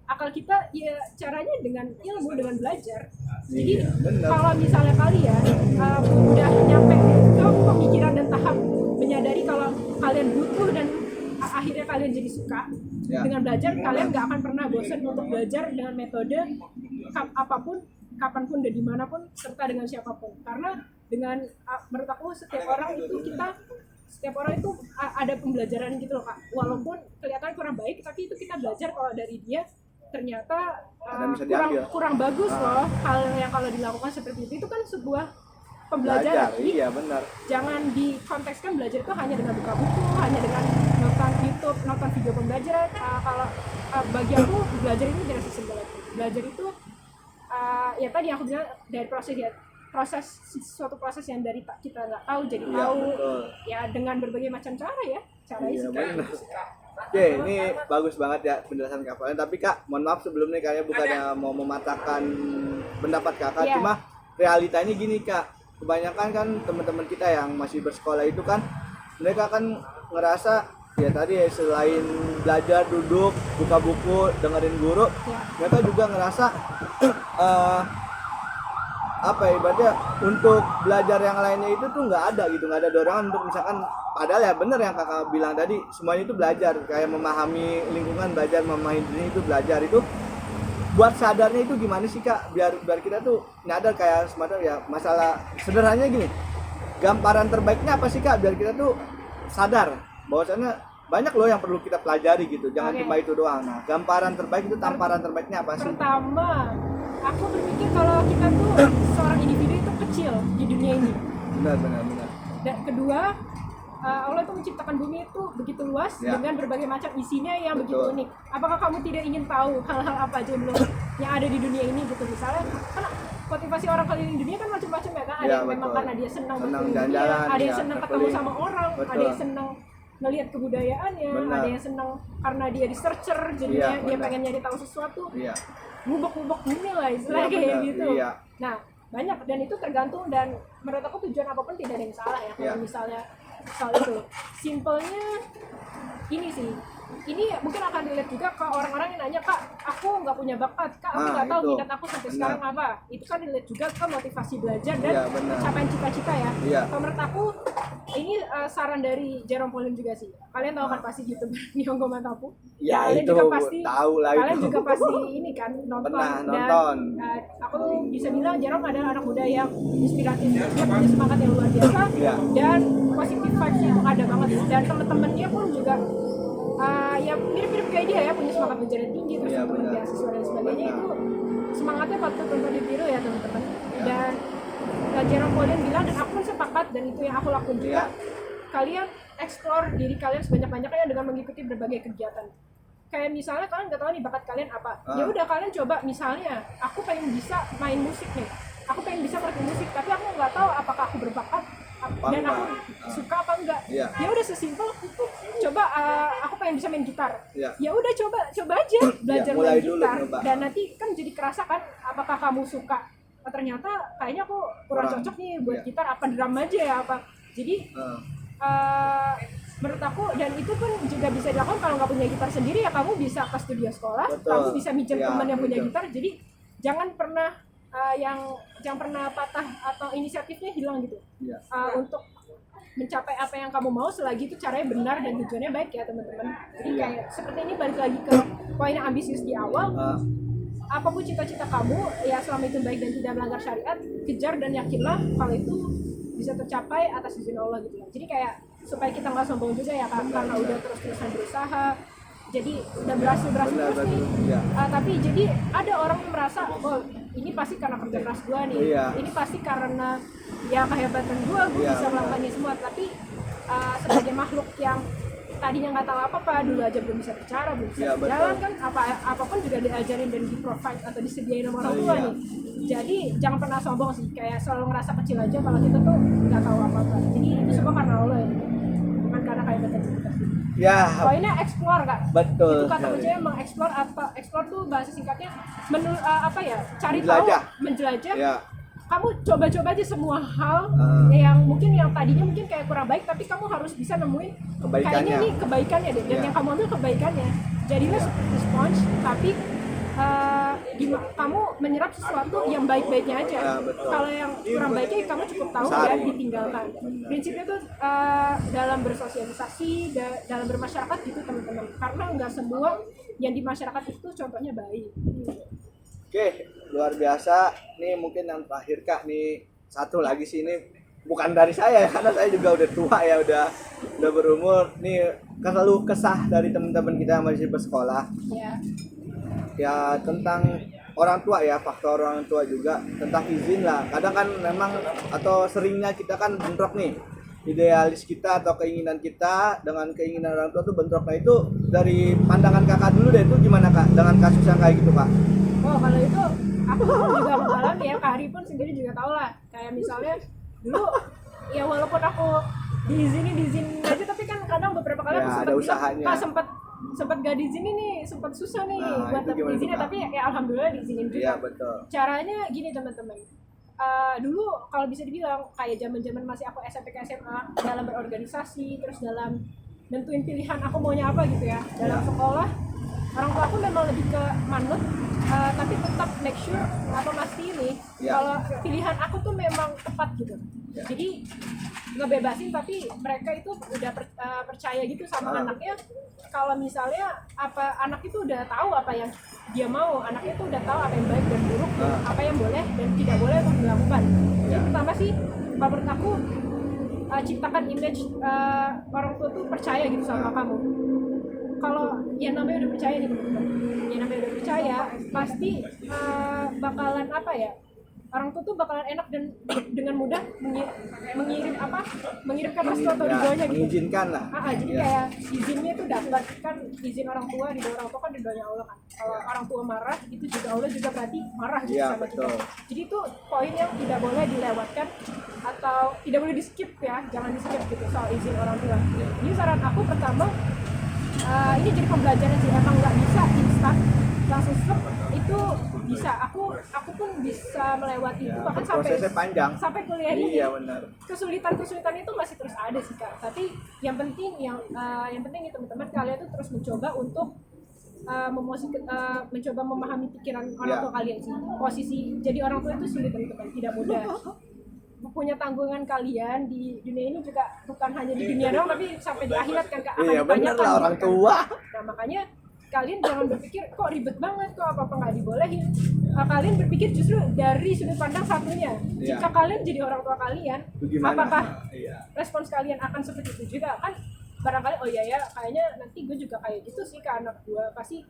akal kita ya caranya dengan ilmu, dengan belajar. Jadi Iya, benar. kalau misalnya kalian udah nyampe ke pemikiran dan tahap menyadari kalau kalian butuh dan akhirnya kalian jadi suka Ya. dengan belajar, kalian nggak akan pernah bosan untuk belajar dengan metode apapun, kapanpun dan dimanapun, serta dengan siapapun. Karena dengan menurut aku setiap orang itu ada pembelajaran gitu loh Kak. Walaupun kelihatan kurang baik, tapi itu kita belajar kalau dari dia ternyata Bisa diambil. kurang bagus loh hal yang kalau dilakukan seperti itu kan sebuah pembelajaran. Jadi, Iya benar. jangan dikontekskan belajar itu hanya dengan buka buku, hanya dengan nonton YouTube, nonton video pembelajaran. Kalau bagi aku belajar ini tidak sesimpel itu. Belajar itu ya tadi yang aku bilang dari suatu proses yang dari kita nggak tahu jadi Iya, tahu. betul. Ya dengan berbagai macam cara ya. Cara Iya, isi benar. Oke, ini bagus banget ya penjelasan Kak Valen. Tapi Kak, mohon maaf sebelum ini kayaknya bukannya mau mematahkan pendapat Kakak, Iya. cuma realitanya gini Kak. Kebanyakan kan teman-teman kita yang masih bersekolah itu kan mereka kan ngerasa ya tadi ya, selain belajar duduk buka buku dengerin guru, Ya. mereka juga ngerasa apa ya ibaratnya untuk belajar yang lainnya itu tuh nggak ada gitu, nggak ada dorongan untuk misalkan, padahal ya bener yang kakak bilang tadi, semuanya itu belajar, kayak memahami lingkungan belajar, memahami diri itu belajar. Itu buat sadarnya itu gimana sih Kak, biar kita tuh nyadar kayak semacam ya masalah sederhananya gini, gambaran terbaiknya apa sih Kak biar kita tuh sadar bahwasannya banyak loh yang perlu kita pelajari gitu, jangan Oke. cuma itu doang. Nah, gambaran terbaik itu, tamparan terbaiknya apa sih? Pertama, aku berpikir kalau kita tuh seorang individu itu kecil di dunia ini. Benar. Dan kedua, Allah itu menciptakan bumi itu begitu luas Ya. dengan berbagai macam isinya yang Betul. begitu unik. Apakah kamu tidak ingin tahu hal-hal apa aja yang ada di dunia ini gitu? Misalnya, kan motivasi orang keliling dunia kan macam-macam ya kan? Ada Ya, yang memang betul. karena dia senang Senang berkeliling dunia, jalan-jalan, ada yang ya, senang ketemu traveling. sama orang, Betul. ada yang senang ngelihat kebudayaannya, Benar. ada yang senang karena dia researcher, jadinya Iya, dia benar. pengen nyari tahu sesuatu. Iya. Bubuk-bubuk bumi lah istilahnya Iya, kayak benar. gitu. Iya. Nah, banyak dan itu tergantung, dan menurut aku tujuan apapun tidak ada yang salah ya kalau Iya. misalnya soal itu. Simpelnya ini sih. Ini mungkin akan dilihat juga ke orang-orang yang nanya, Kak, aku nggak punya bakat, Kak, aku nggak tahu itu. minat aku sampai Benar. sekarang apa. Itu kan dilihat juga ke motivasi belajar dan Iya, benar. pencapaian cita-cita ya. Iya. Kalau menurut aku ini saran dari Jerome Pauline juga sih. Kalian tahu kan pasti YouTuber Nyonggo Mantapu? Ya, Kalian itu juga pasti tahu lah kalian itu. juga pasti ini kan nonton. Pernah Dan, nonton. aku bisa bilang Jerome adalah anak muda yang inspiratif. Dia punya semangat yang luar biasa Iya. dan positive vibes-nya itu ada banget. Dan teman-temannya pun juga ya mirip-mirip kayak dia ya, punya semangat belajar yang tinggi, terus Iya, untuk benar. beasiswa dan sebagainya. Benar. Itu semangatnya patut untuk ditiru ya teman-teman. Iya. Dan Jerome Pauline bilang, dan aku pun sepakat, dan itu yang aku lakukan juga, Iya. kalian explore diri kalian sebanyak-banyaknya dengan mengikuti berbagai kegiatan. Kayak misalnya kalian nggak tahu nih bakat kalian apa, ya udah kalian coba. Misalnya aku pengen bisa main musik nih, aku pengen bisa ngerti musik, tapi aku nggak tahu apakah aku berbakat dan aku suka apa enggak. Iya. Ya udah sesimpel coba, aku pengen bisa main gitar. Iya. Ya udah coba aja belajar mulai main dulu, gitar, coba. dan nanti kan jadi kerasa kan apakah kamu suka. Oh, ternyata kayaknya aku kurang cocok nih buat Iya. gitar, apa drum aja ya apa. Jadi menurut aku, dan itu pun juga bisa dilakukan kalau nggak punya gitar sendiri, ya kamu bisa ke studio sekolah. Betul. Kamu bisa minjem Ya, teman yang punya betul. gitar. Jadi jangan pernah yang pernah patah atau inisiatifnya hilang gitu. Iya. Untuk mencapai apa yang kamu mau, selagi itu caranya benar dan tujuannya baik ya teman-teman. Jadi Iya. kayak seperti ini, balik lagi ke poin yang ambisius di awal. Apapun cita-cita kamu, ya selama itu baik dan tidak melanggar syariat, kejar dan yakinlah kalau itu bisa tercapai atas izin Allah gitu loh. Jadi kayak supaya kita nggak sombong juga ya Kak, karena udah terus-terusan berusaha, jadi udah berhasil Benar, terus nih. betul. Iya. Tapi jadi ada orang yang merasa, oh ini pasti karena kerja keras gua nih, Iya. ini pasti karena ya kehebatan gua Iya, bisa melakukan ini semua. Tapi sebagai makhluk yang tadinya nggak tahu apa-apa, dulu aja belum bisa bicara, belum bisa Iya, jalan betul. kan, apapun juga diajarin dan di-provide atau disediain sama orang Oh, tua iya. nih. Jadi jangan pernah sombong sih, kayak selalu ngerasa kecil aja kalau kita tuh nggak tahu apa-apa. Jadi itu semua karena Allah ya, bukan karena kehebatan kita sih. Ya, Poinnya explore Kak. betul. Itu kata sekali. kuncinya emang explore, atau explore tuh bahasa singkatnya apa ya? Cari Menjelajah. tahu, menjelajah. Ya, Kamu coba-coba aja semua hal yang tadinya mungkin kayak kurang baik, tapi kamu harus bisa nemuin Kebaikannya. kayaknya nih kebaikannya deh, dan Ya. yang kamu ambil kebaikannya. Jadilah Ya. seperti sponge, tapi kamu menyerap sesuatu yang baik-baiknya aja. Ya, betul. Kalau yang kurang baiknya kamu cukup tahu dan ditinggalkan. Prinsipnya tuh dalam bersosialisasi, dalam bermasyarakat gitu teman-teman. Karena nggak semua yang di masyarakat itu contohnya baik. Oke, luar biasa. Nih mungkin yang terakhir Kak, nih satu lagi sih, ini bukan dari saya karena saya juga udah tua ya, udah berumur. Nih keluh kesah dari teman-teman kita yang masih bersekolah. Ya tentang orang tua ya, faktor orang tua juga tentang izin lah. Kadang kan memang atau seringnya kita kan bentrok nih, idealis kita atau keinginan kita dengan keinginan orang tua tuh bentrok. Nah itu dari pandangan kakak dulu deh, itu gimana Kak dengan kasus yang kayak gitu Kak? Oh kalau itu aku pun juga mengalami ya, Kak Ari pun sendiri juga tahu lah. Kayak misalnya dulu ya walaupun aku diizinin aja, tapi kan kadang beberapa kali Ya, aku ada usahanya. sempat gak diizinin nih, sempat susah nih buat itu dapet gimana izinnya, tuh, Kak? tapi ya alhamdulillah diizinin juga. Iya betul. Caranya gini teman-teman. Dulu kalau bisa dibilang kayak zaman-zaman masih aku SMP ke SMA, dalam berorganisasi, terus dalam nentuin pilihan aku maunya apa gitu ya. Dalam sekolah, orang tua aku memang lebih ke manut, tapi tetap make sure atau mastiin kalau pilihan aku tuh memang tepat gitu. Jadi ngebebasin, tapi mereka itu udah percaya gitu sama anaknya. Kalau misalnya anak itu udah tahu apa yang dia mau, anaknya itu udah tahu apa yang baik dan buruk, apa yang boleh dan tidak boleh untuk dilakukan. Jadi pertama sih kalau menurut aku ciptakan image orang tua tuh percaya gitu sama kamu. Kalau yang namanya udah percaya nih teman-teman, yang namanya udah percaya pasti bakalan apa ya, orang tua tuh bakalan enak dan dengan mudah mengirimkan restu atau ridhonya gitu. Mengizinkan lah. Jadi kayak izinnya itu dapat kan, izin orang tua, ridho orang tua kan ridhonya Allah kan. Kalau orang tua marah itu juga Allah juga berarti marah gitu sama kita. Jadi itu poin yang tidak boleh dilewatkan atau tidak boleh di skip ya, jangan di skip gitu soal izin orang tua. Jadi saran aku pertama, ini jadi pembelajaran sih, emang nggak bisa instan langsung stop itu bisa. Aku pun bisa melewati itu bahkan prosesnya panjang sampai kuliah ini. Iya benar. Kesulitan itu masih terus ada sih Kak. Tapi yang penting nih teman-teman, kalian tuh terus mencoba untuk mencoba memahami pikiran orang tua kalian sih. Posisi jadi orang tua itu sulit teman-teman, tidak mudah. Punya tanggungan kalian di dunia ini juga bukan hanya di dunia doang, tapi sampai di akhirat kan Kak, akan Iya benar lah, orang tua. Nah makanya kalian jangan berpikir kok ribet banget, kok apa-apa nggak dibolehin. Kalian berpikir justru dari sudut pandang satunya. Jika kalian jadi orang tua kalian, apakah respons kalian akan seperti itu juga? Kan barangkali oh iya ya, kayaknya nanti gue juga kayak gitu sih ke anak gue, pasti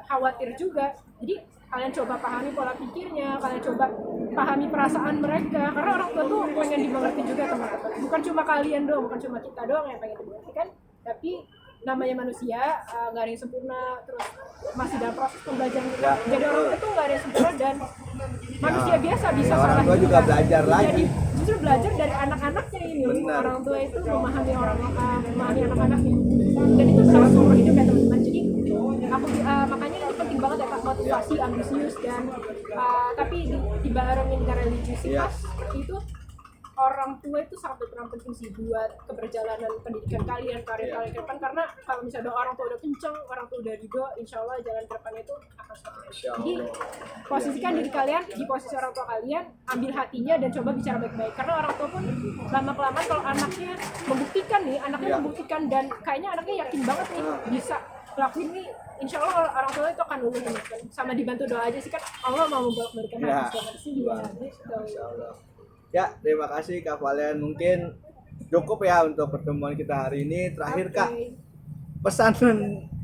khawatir juga. Jadi kalian coba pahami pola pikirnya, kalian coba pahami perasaan mereka, karena orang tua tuh pengen dimengerti juga teman-teman. Bukan cuma kalian doang, bukan cuma kita doang yang pengen dimengerti kan, tapi namanya manusia nggak ada yang sempurna, terus masih dalam proses pembelajaran kita. Jadi orang tua itu nggak ada yang sempurna dan manusia biasa bisa salah orang tua juga belajar lagi. Jadi justru belajar dari anak-anaknya ini. Benar. Orang tua itu memahami memahami anak-anaknya, dan itu salah seumur hidup ya teman-teman. Jadi aku makanya ini penting banget ya Kak, motivasi ambisius dan tapi dibarengin dengan religiusitas seperti itu. Orang tua itu sangat berperan penting sih buat keberjalanan pendidikan kalian, karir kalian ke depan. Karena kalau misalnya orang tua udah kenceng, orang tua udah ridho, insya Allah jalan ke depannya itu akan sukses. Jadi posisikan diri kalian di posisi orang tua kalian, ambil hatinya dan coba bicara baik-baik. Karena orang tua pun lama-kelamaan kalau anaknya membuktikan dan kayaknya anaknya yakin banget nih bisa lakuin nih, insya Allah orang tua itu akan lulus kan. Sama dibantu doa aja sih kan, Allah mau memberikan hati ya gitu. Ya, terima kasih Kak Valen. Mungkin cukup ya untuk pertemuan kita hari ini. Terakhir Kak,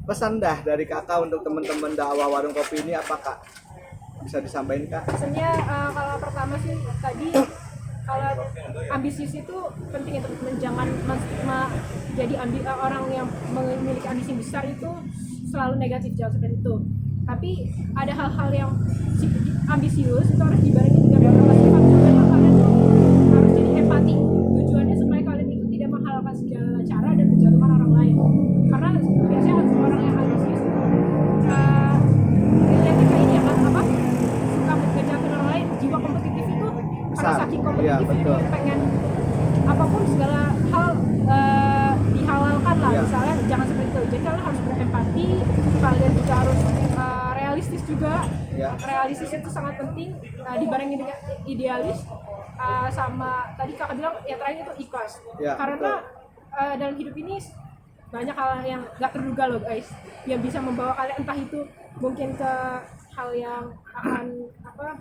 pesan dah dari Kakak untuk teman-teman dakwah warung kopi ini apa Kak? Bisa disampaikan Kak? Pesannya kalau pertama sih tadi, kalau ambisius itu penting ya teman-teman, jangan menstigma jadi orang yang memiliki ambisi besar itu selalu negatif, jangan seperti itu. Tapi ada hal-hal yang ambisius itu harus dibarengi dengan beberapa sifat. Contohnya kalian harus jadi empati. Tujuannya supaya kalian itu tidak menghalalkan segala cara dan menjatuhkan orang lain. Karena biasanya orang yang ambisius relatif kayak ini ya kan, suka menjatuhkan orang lain. Jiwa kompetitif itu karena saking kompetitif itu pengen apapun segala hal dihalalkan lah. Misalnya jangan seperti itu. Jadi kalian harus berempati, kalian juga harus realistis juga. Ya. Realistis itu sangat penting dibandingin dengan idealis. Sama tadi kakak bilang yang terakhir itu ikhlas. Ya, Karena dalam hidup ini banyak hal yang nggak terduga loh guys, yang bisa membawa kalian entah itu mungkin ke hal yang akan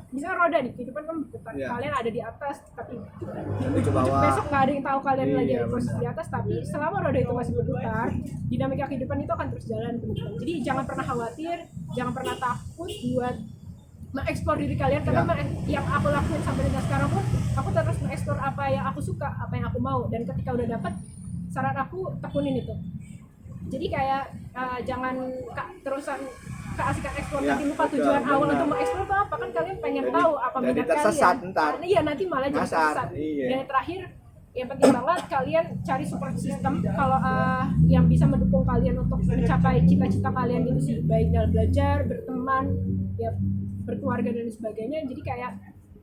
misalnya roda nih, kehidupan kan berputar, Ya. kalian ada di atas tapi Nanti ke bawah. besok nggak ada yang tahu kalian lagi Iya, ada posisi benar. di atas, tapi selama roda itu masih berputar, dinamika kehidupan itu akan terus jalan teman-teman. Jadi jangan pernah khawatir, jangan pernah takut buat mengeksplor diri kalian, karena yang aku lakuin sampai dengan sekarang pun aku terus mengeksplor apa yang aku suka, apa yang aku mau, dan ketika udah dapet saran aku tekunin itu. Jadi kayak jangan terusan keasikan eksplor Ya, tapi lupa betul, tujuan awal benar. untuk mengeksplor itu apa, kan kalian pengen Jadi- tahu apa jadi minat tersesat kalian. ntar. Iya, nanti malah jadi Nyasar, tersesat. iya. Dan yang terakhir yang penting banget kalian cari support system kalau yang bisa mendukung kalian untuk mencapai cita-cita kalian itu sih, baik dalam belajar, berteman, ya berkeluarga dan sebagainya. Jadi kayak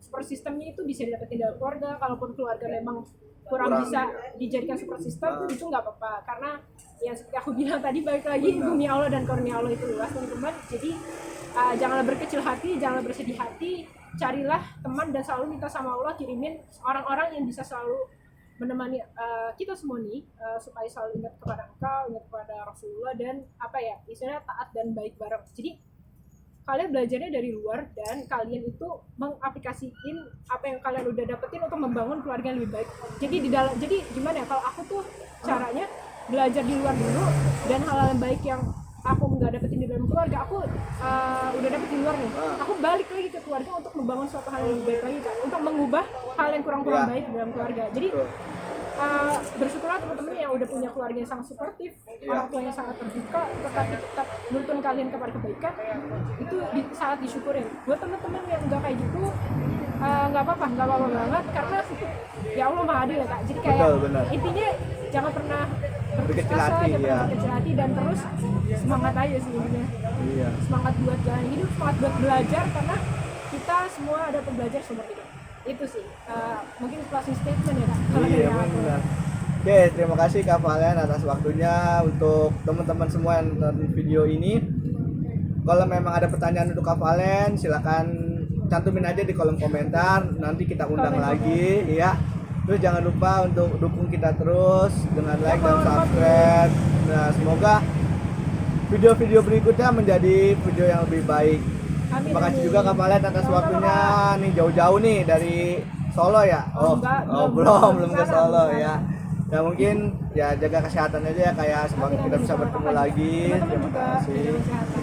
support systemnya itu bisa didapetin dari keluarga. Kalaupun keluarga memang kurang bisa dijadikan support system, itu nggak apa-apa, karena yang seperti aku bilang tadi, balik lagi bumi Allah dan karunia Allah itu luas teman-teman. Jadi janganlah berkecil hati, janganlah bersedih hati, carilah teman dan selalu minta sama Allah kirimin orang-orang yang bisa selalu menemani kita semua nih, supaya selalu ingat kepada Engkau, ingat kepada Rasulullah, dan istilahnya taat dan baik bareng. Jadi kalian belajarnya dari luar dan kalian itu mengaplikasiin apa yang kalian udah dapetin untuk membangun keluarga yang lebih baik. Jadi gimana ya, kalau aku tuh caranya belajar di luar dulu, dan hal-hal yang baik yang aku nggak dapetin di dalam keluarga, aku udah dapet di luar nih, aku balik lagi ke keluarga untuk membangun suatu hal yang lebih baik lagi kan, untuk mengubah hal yang kurang-kurang baik di dalam keluarga. Jadi bersyukurlah teman-teman yang udah punya keluarga yang sangat suportif, orang tua yang sangat terbuka, tetapi tetap nuntun kalian kepada kebaikan, itu sangat disyukurin. Buat teman-teman yang nggak kayak gitu, nggak apa-apa banget, karena ya Allah maha adil ya kak. Jadi kayak Betul, benar. intinya jangan pernah Berkecil asa, hati, jangan pernah ya. berkecil hati, dan terus semangat aja sih intinya. Iya. Semangat buat jalan hidup, semangat buat belajar, karena kita semua ada pembelajar seumur hidup. Itu sih mungkin closing statement ya kak, kalau Iya, dari aku. benar. Oke, terima kasih Kak Valen atas waktunya. Untuk teman-teman semua yang nonton video ini, kalau memang ada pertanyaan untuk Kak Valen, silakan cantumin aja di kolom komentar, nanti kita undang lagi ya. Terus jangan lupa untuk dukung kita terus dengan like dan subscribe. Nah, semoga video-video berikutnya menjadi video yang lebih baik. Amin, Terima kasih amin. juga Kak Valen atas Sama-sama, waktunya. Kak. Nih jauh-jauh nih dari Solo ya. Enggak, Belum ke sana, Solo belum ya. Ya mungkin ya jaga kesehatan aja ya, kayak semoga kita bisa bertemu lagi. Terima kasih.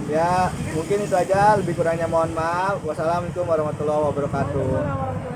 Ya, mungkin itu aja, lebih kurangnya mohon maaf. Wassalamualaikum warahmatullahi wabarakatuh. Waalaikumsalam warahmatullahi wabarakatuh.